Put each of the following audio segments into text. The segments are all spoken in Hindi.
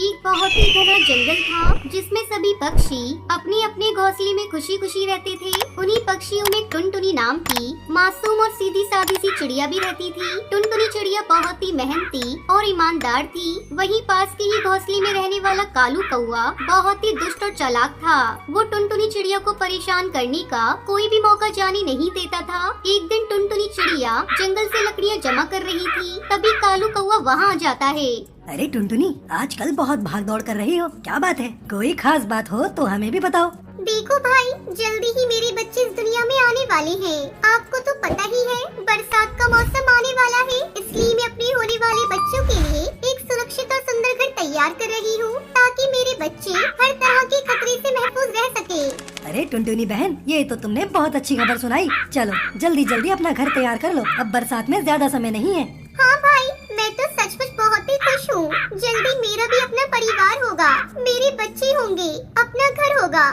एक बहुत ही घना जंगल था जिसमें सभी पक्षी अपने अपने घोंसले में खुशी खुशी रहते थे। उन्हीं पक्षियों में टुनटुनी नाम की मासूम और सीधी सादी सी चिड़िया भी रहती थी। टुनटुनी चिड़िया बहुत ही मेहनती और ईमानदार थी। वहीं पास के ही घोंसले में रहने वाला कालू कौआ बहुत ही दुष्ट और चालाक था। वो टुनटुनी चिड़िया को परेशान करने का कोई भी मौका जाने नहीं देता था। एक दिन टुनटुनी चिड़िया जंगल से लकड़ियाँ जमा कर रही थी, तभी कालू कौआ वहाँ आ जाता है। अरे टुनटुनी, आजकल बहुत भाग दौड़ कर रही हो, क्या बात है? कोई खास बात हो तो हमें भी बताओ। देखो भाई, जल्दी ही मेरे बच्चे इस दुनिया में आने वाले हैं। आपको तो पता ही है, बरसात का मौसम आने वाला है, इसलिए मैं अपने होने वाले बच्चों के लिए एक सुरक्षित और सुंदर घर तैयार कर रही हूँ, ताकि मेरे बच्चे हर तरह के खतरे से महफूज रह सके। अरे टुनटुनी बहन, ये तो तुमने बहुत अच्छी खबर सुनाई। चलो जल्दी जल्दी अपना घर तैयार कर लो, अब बरसात में ज्यादा समय नहीं है। हाँ भाई, मैं तो सचमुच बहुत ही खुश हूँ। जल्दी मेरा भी अपना परिवार होगा, मेरे बच्चे होंगे, अपना घर होगा।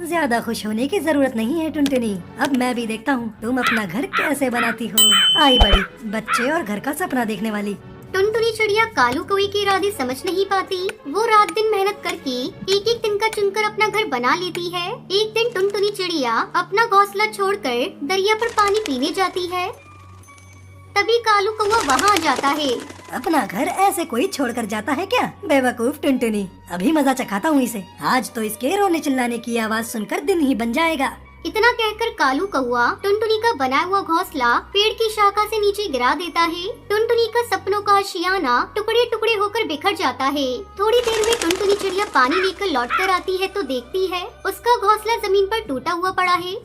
ज्यादा खुश होने की जरूरत नहीं है टुनटुनी, अब मैं भी देखता हूँ तुम अपना घर कैसे बनाती हो। आई बड़ी बच्चे और घर का सपना देखने वाली। टुनटुनी चिड़िया कालू कौवे के इरादे समझ नहीं पाती। वो रात दिन मेहनत करके एक एक तिनका चुनकर अपना घर बना लेती है। एक दिन टुनटुनी चिड़िया अपना घोंसला छोड़कर दरिया पर पानी पीने जाती है, तभी कालू कौवा वहाँ आ जाता है। अपना घर ऐसे कोई छोड़कर जाता है क्या? बेवकूफ टुनटुनी, अभी मजा चखाता हूँ इसे। आज तो इसके रोने चिल्लाने की आवाज सुनकर दिन ही बन जाएगा। इतना कहकर कालू कौवा टुनटुनी का बनाया हुआ घोंसला पेड़ की शाखा से नीचे गिरा देता है। टुनटुनी का सपनों का आशियाना टुकड़े टुकड़े होकर बिखर जाता है। थोड़ी देर में टुनटुनी चिड़िया पानी लेकर लौट कर आती है तो देखती है उसका घोंसला जमीन पर टूटा हुआ पड़ा है।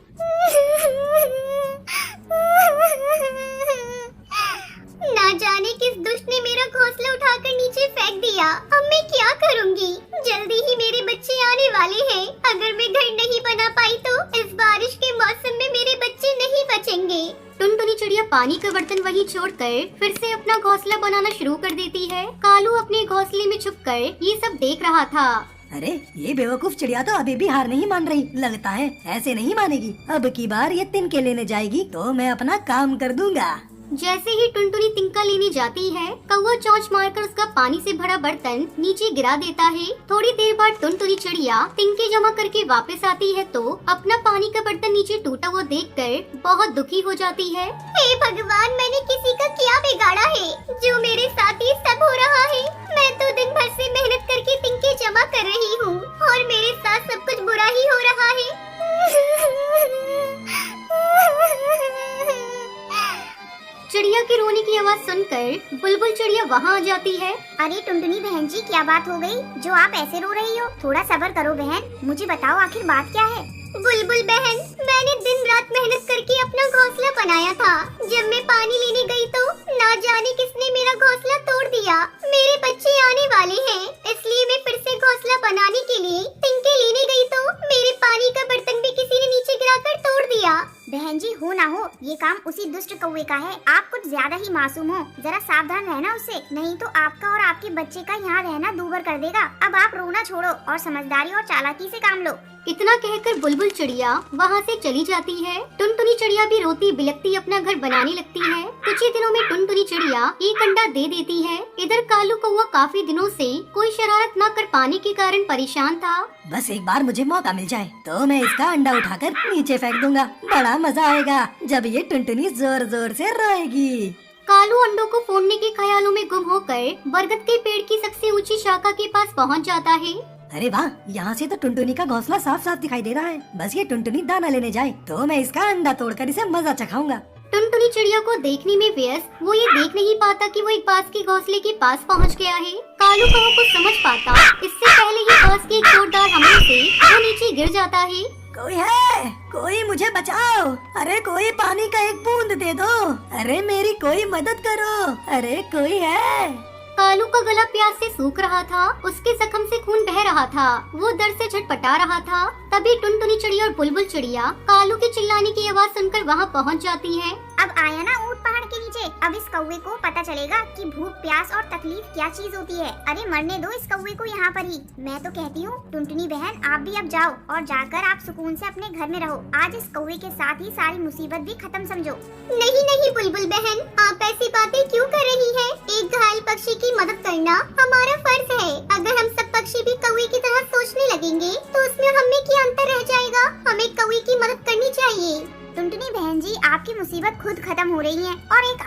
ना जाने किस दुष्ट ने मेरा घोंसला उठाकर नीचे फेंक दिया। अब मैं क्या करूंगी? जल्दी ही मेरे बच्चे आने वाले हैं। अगर मैं घर नहीं बना पाई तो इस बारिश के मौसम में मेरे बच्चे नहीं बचेंगे। टुनटुनी चिड़िया पानी का बर्तन वहीं छोड़कर फिर से अपना घोंसला बनाना शुरू कर देती है। कालू अपने घोंसले में छुपकर ये सब देख रहा था। अरे ये बेवकूफ चिड़िया तो अभी भी हार नहीं मान रही, लगता है ऐसे नहीं मानेगी। अब की बार ये तिनके लेने जाएगी तो मैं अपना काम कर दूंगा। जैसे ही टुनटुनी तिनका लेने जाती है, कौवा चोंच मारकर उसका पानी से भरा बर्तन नीचे गिरा देता है। थोड़ी देर बाद टुनटुनी चिड़िया तिनके जमा करके वापस आती है तो अपना पानी का बर्तन नीचे टूटा हुआ देखकर बहुत दुखी हो जाती है। हे भगवान, मैंने किसी का क्या बिगाड़ा है जो मेरे साथ ये सब हो रहा है? मैं तो दिन भर से मेहनत करके तिनके जमा कर रही हूँ और मेरे साथ सब कुछ बुरा ही हो रहा है। चिड़िया के रोने की आवाज सुनकर बुलबुल चिड़िया वहाँ आ जाती है। अरे टुनटुनी बहन जी, क्या बात हो गई जो आप ऐसे रो रही हो? थोड़ा सब्र करो बहन, मुझे बताओ आखिर बात क्या है? बुलबुल बहन, मैंने दिन रात मेहनत करके अपना घोंसला बनाया था। जब मैं पानी लेने गई तो ना जाने किसने मेरा घोंसला तोड़ दिया। मेरे बच्चे आने वाले हैं, इसलिए मैं फिर से घोंसला बनाने के लिए तिनके लेने गई तो मेरे पानी का बर्तन भी किसी ने नीचे गिराकर तोड़ दिया। बहन जी, हो ना हो ये काम उसी दुष्ट कौवे का है। आप कुछ ज्यादा ही मासूम हो, जरा सावधान रहना उससे, नहीं तो आपका और आपके बच्चे का यहाँ रहना दूभर कर देगा। अब आप रोना छोड़ो और समझदारी और चालाकी से काम लो। इतना कहकर बुलबुल चिड़िया वहाँ से चली जाती है। टुनटुनी चिड़िया भी रोती बिलखती अपना घर बनाने लगती है। कुछ ही दिनों में टुनटुनी चिड़िया एक अंडा दे देती है। इधर कालू कौवा काफी दिनों से कोई शरारत न कर पाने के कारण परेशान था। बस एक बार मुझे मौका मिल जाए तो मैं इसका अंडा उठाकर नीचे फेंक दूंगा। बड़ा मजा आएगा जब ये टुनटुनी जोर जोर से रोएगी। कालू अंडों को फोड़ने के ख्यालों में गुम होकर बरगद के पेड़ की सबसे ऊंची शाखा के पास पहुंच जाता है। अरे वाह, यहाँ से तो टुनटुनी का घोंसला साफ साफ दिखाई दे रहा है। बस ये टुनटुनी दाना लेने जाए तो मैं इसका अंडा तोड़कर इसे मजा चखाऊंगा। टुनटुनी चिड़िया को देखने में व्यस्त वो ये देख नहीं पाता कि वो एक बाज के घोंसले के पास पहुंच गया है। कालू कौवा को समझ पाता इससे पहले ही बाज के एक जोरदार हमले से वो नीचे गिर जाता है। कोई है? कोई मुझे बचाओ! अरे कोई पानी का एक बूंद दे दो! अरे मेरी कोई मदद करो! अरे कोई है? कालू का गला प्यास से सूख रहा था, उसके जख्म से खून बह रहा था, वो दर्द से झटपटा रहा था। तभी टुनटुनी चिड़िया और बुलबुल चिड़िया कालू के चिल्लाने की आवाज सुनकर वहाँ पहुँच जाती हैं। अब आया ना ऊंट पहाड़ के नीचे, अब इस कौवे को पता चलेगा कि भूख, प्यास और तकलीफ क्या चीज होती है। अरे मरने दो इस कौवे को यहाँ पर ही। मैं तो कहती हूँ टुनटुनी बहन, आप भी अब जाओ और जाकर आप सुकून से अपने घर में रहो। आज इस कौवे के साथ ही सारी मुसीबत भी खत्म समझो। नहीं नहीं बुलबुल बहन, आप ऐसी बातें क्यों कर रही हैं? एक घायल पक्षी की मदद करना हमारा फर्ज है। अगर हम सब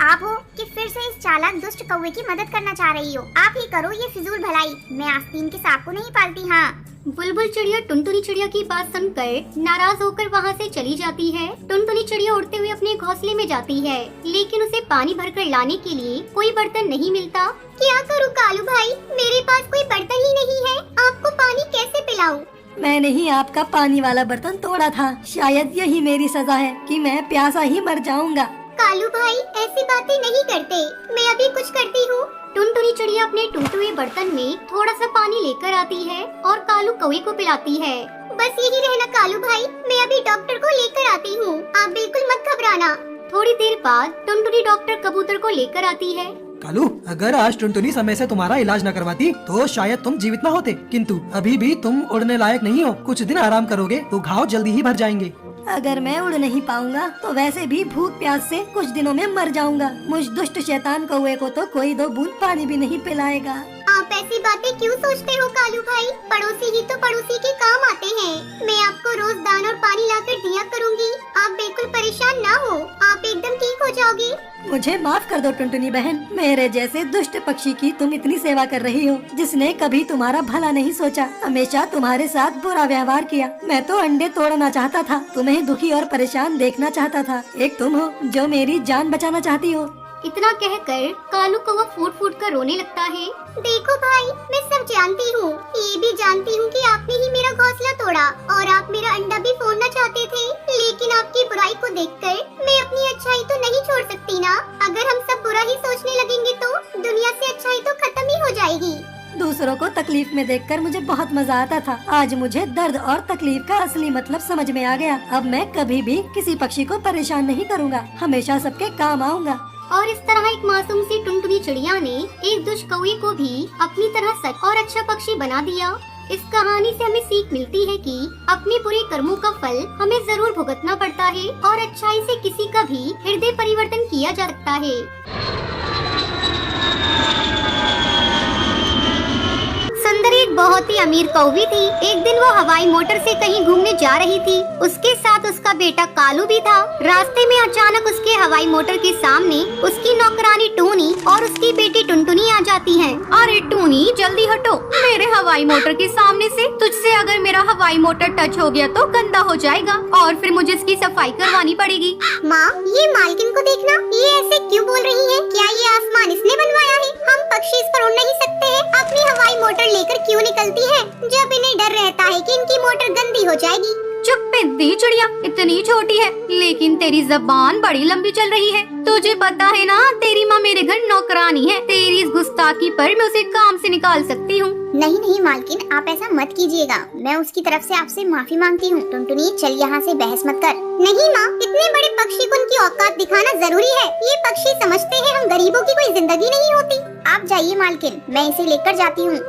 आप हो कि फिर से इस चालाक दुष्ट कौवे की मदद करना चाह रही हो? आप ही करो ये फिजूल भलाई। मैं आस्तीन के सांप को नहीं पालती। हाँ, बुलबुल चिड़िया टुनटुनी चिड़िया की बात सुनकर नाराज होकर वहाँ से चली जाती है। टुनटुनी चिड़िया उड़ते हुए अपने घोंसले में जाती है, लेकिन उसे पानी भरकर लाने के लिए कोई बर्तन नहीं मिलता। क्या करूँ कालू भाई, मेरे पास कोई बर्तन ही नहीं है। आपको पानी कैसे पिलाऊं? मैंने ही आपका पानी वाला बर्तन तोड़ा था। शायद यही मेरी सजा है कि मैं प्यासा ही मर जाऊंगा। कालू भाई ऐसी बातें नहीं करते, मैं अभी कुछ करती हूँ। टुनटुनी चिड़िया अपने टूटे हुए बर्तन में थोड़ा सा पानी लेकर आती है और कालू कौवे को पिलाती है। बस यही रहना कालू भाई, मैं अभी डॉक्टर को लेकर आती हूँ, आप बिल्कुल मत घबराना। थोड़ी देर बाद टुनटुनी डॉक्टर कबूतर को लेकर आती है। कालू, अगर आज टुनटुनी समय से तुम्हारा इलाज न करवाती तो शायद तुम जीवित न होते, किंतु अभी भी तुम उड़ने लायक नहीं हो। कुछ दिन आराम करोगे तो घाव जल्दी ही भर जाएंगे। अगर मैं उड़ नहीं पाऊंगा तो वैसे भी भूख प्यास से कुछ दिनों में मर जाऊंगा। मुझ दुष्ट शैतान कौवे को तो कोई 2 बूंद पानी भी नहीं पिलाएगा। आप ऐसी बातें क्यों सोचते हो कालू भाई? पड़ोसी ही तो पड़ोसी के काम आते हैं। मैं आपको रोज दान और पानी लाकर दिया करूँगी, आप बिल्कुल परेशान ना हो, आप एकदम ठीक हो जाओगे। मुझे माफ कर दो टुनटुनी बहन, मेरे जैसे दुष्ट पक्षी की तुम इतनी सेवा कर रही हो, जिसने कभी तुम्हारा भला नहीं सोचा, हमेशा तुम्हारे साथ बुरा व्यवहार किया। मैं तो अंडे तोड़ना चाहता था, तुम्हें दुखी और परेशान देखना चाहता था। एक तुम हो जो मेरी जान बचाना चाहती हो। इतना कहकर कालू कौवा फूट फूट कर रोने लगता है। देखो भाई, मैं सब जानती हूँ, ये भी जानती हूँ कि आपने ही मेरा घोंसला तोड़ा और आप मेरा अंडा भी फोड़ना चाहते थे, लेकिन आपकी बुराई को देखकर मैं अपनी अच्छाई तो नहीं छोड़ सकती ना। अगर हम सब बुरा ही सोचने लगेंगे तो दुनिया से अच्छाई तो खत्म ही हो जाएगी। दूसरों को तकलीफ में देखकर मुझे बहुत मजा आता था। आज मुझे दर्द और तकलीफ का असली मतलब समझ में आ गया। अब मैं कभी भी किसी पक्षी को परेशान नहीं करूँगा, हमेशा सबके काम आऊँगा। और इस तरह एक मासूम सी टुनटुनी चिड़िया ने एक दुष्ट कौवे को भी अपनी तरह सच और अच्छा पक्षी बना दिया। इस कहानी से हमें सीख मिलती है कि अपने बुरे कर्मों का फल हमें जरूर भुगतना पड़ता है और अच्छाई से किसी का भी हृदय परिवर्तन किया जा सकता है। सुंदरी एक बहुत ही अमीर कौवी थी। एक दिन वो हवाई मोटर से कहीं घूमने जा रही थी। उसके साथ उसका बेटा कालू भी था। रास्ते में अचानक उसके हवाई मोटर के सामने उसकी नौकरानी टूनी और उसकी बेटी टुनटुनी आ जाती हैं। अरे टूनी, जल्दी हटो मेरे हवाई मोटर के सामने से। तुझसे अगर मेरा हवाई मोटर टच हो गया तो गंदा हो जाएगा और फिर मुझे इसकी सफाई करवानी पड़ेगी। माँ, ये मालकिन को देखना, ये ऐसे क्यों बोल रही है? क्या ये आसमान इसने बनवाया है? हम पक्षी इस पर उड़ नहीं सकते हैं? अपनी हवाई मोटर लेकर क्यों निकलती है जब इन्हें डर रहता है कि इनकी मोटर गंदी हो जाएगी? चुप पिद्दी चिड़िया, इतनी छोटी है लेकिन तेरी जबान बड़ी लंबी चल रही है। तुझे पता है ना, तेरी माँ मेरे घर नौकरानी है। तेरी इस गुस्ताखी पर मैं उसे काम से निकाल सकती हूँ। नहीं नहीं मालकिन, आप ऐसा मत कीजिएगा। मैं उसकी तरफ से आपसे माफी मांगती हूँ। टुनटुनी, चल यहाँ से बहस मत कर। नहीं माँ, इतने बड़े पक्षी को उनकी औकात दिखाना जरूरी है। ये पक्षी समझते हैं हम गरीबों की कोई जिंदगी नहीं होती। आप जाइए मालकिन, मैं इसे लेकर जाती हूँ।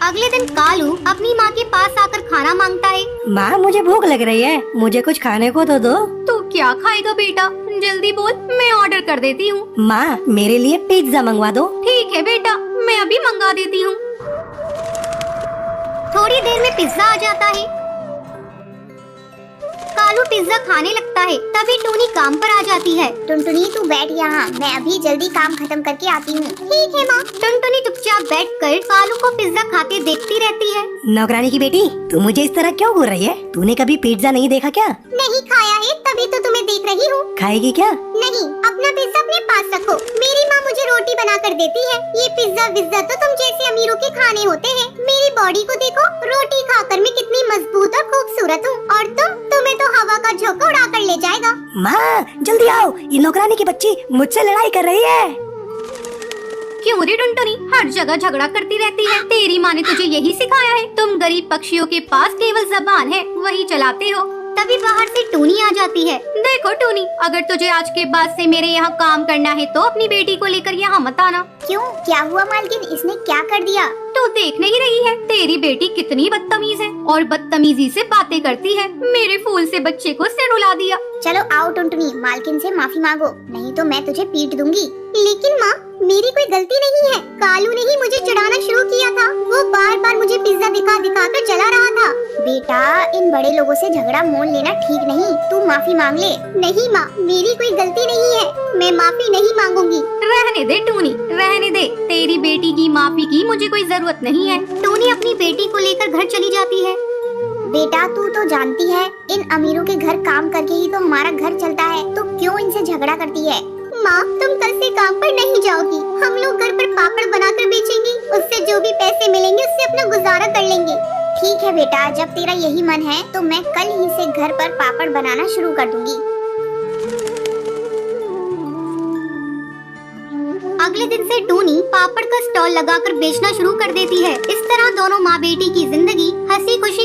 अगले दिन कालू अपनी माँ के पास आकर खाना मांगता है। माँ, मुझे भूख लग रही है, मुझे कुछ खाने को तो दो। तू क्या खाएगा बेटा? जल्दी बोल, मैं ऑर्डर कर देती हूँ। माँ, मेरे लिए पिज्जा मंगवा दो। ठीक है बेटा, मैं अभी मंगा देती हूँ। थोड़ी देर में पिज्जा आ जाता है। कालू पिज्जा खाने लगता है, तभी टूनी काम पर आ जाती है। टुनटुनी, तू बैठ यहाँ, मैं अभी जल्दी काम खत्म करके आती हूँ। ठीक है माँ। टुनटुनी चुपचाप बैठकर कालू को पिज्जा खाते देखती रहती है। नौकरानी की बेटी, तू मुझे इस तरह क्यों घूर रही है? तूने कभी पिज्जा नहीं देखा क्या? नहीं खाया है, तभी तो तुम्हें देख रही हूँ। खाएगी क्या? नहीं, अपना पिज्जा अपने पास रखो। मेरी माँ मुझे रोटी बना कर देती है। ये पिज्जा विज्जा तो तुम जैसे अमीरों के खाने होते हैं। मेरी बॉडी को देखो, रोटी खाकर मैं कितनी मजबूत और खूबसूरत हूँ, और तुम्हें तो हवा का झोंका उड़ा कर ले जाएगा। माँ, जल्दी आओ, ये नौकरानी की बच्ची मुझसे लड़ाई कर रही है। क्यों रे टुनटुनी, हर जगह झगड़ा करती रहती है? तेरी माँ ने तुझे यही सिखाया है? तुम गरीब पक्षियों के पास केवल जबान है, वही चलाते हो। तभी बाहर से टूनी आ जाती है। देखो टूनी, अगर तुझे आज के बाद से मेरे यहाँ काम करना है तो अपनी बेटी को लेकर यहाँ मत आना। क्यों, क्या हुआ मालकिन? इसने क्या कर दिया? तू देख नहीं रही है तेरी बेटी कितनी बदतमीज है और बदतमीजी से बातें करती है। मेरे फूल से बच्चे को सिर उड़ा दिया। चलो आओ टुनटुनी, मालकिन से माफी मांगो, नहीं तो मैं तुझे पीट दूंगी। लेकिन माँ मेरी कोई गलती नहीं है। कालू ने ही मुझे चिढ़ाना शुरू किया था। वो बार बार मुझे पिज्जा दिखा दिखा कर जला रहा था। बेटा इन बड़े लोगों से झगड़ा मोल लेना ठीक नहीं, तू माफी मांग ले। नहीं माँ मेरी कोई गलती नहीं है, मैं माफी नहीं मांगूंगी। रहने दे टूनी, रहने दे। तेरी बेटी की माफी की मुझे कोई जरूरत नहीं है। टूनी अपनी बेटी को लेकर घर चली जाती है। बेटा तू तो जानती है इन अमीरों के घर काम करके ही तो हमारा घर चलता है, तो क्यों इनसे झगड़ा करती है? माँ तुम कल से काम पर नहीं जाओगी। हम लोग घर पर पापड़ बनाकर बेचेंगे, उससे जो भी पैसे मिलेंगे उससे अपना गुजारा कर लेंगे। ठीक है बेटा, जब तेरा यही मन है तो मैं कल ही से घर पर पापड़ बनाना शुरू कर दूंगी। अगले दिन से टूनी पापड़ का स्टॉल लगाकर बेचना शुरू कर देती है। इस तरह दोनों माँ बेटी की जिंदगी हंसी खुशी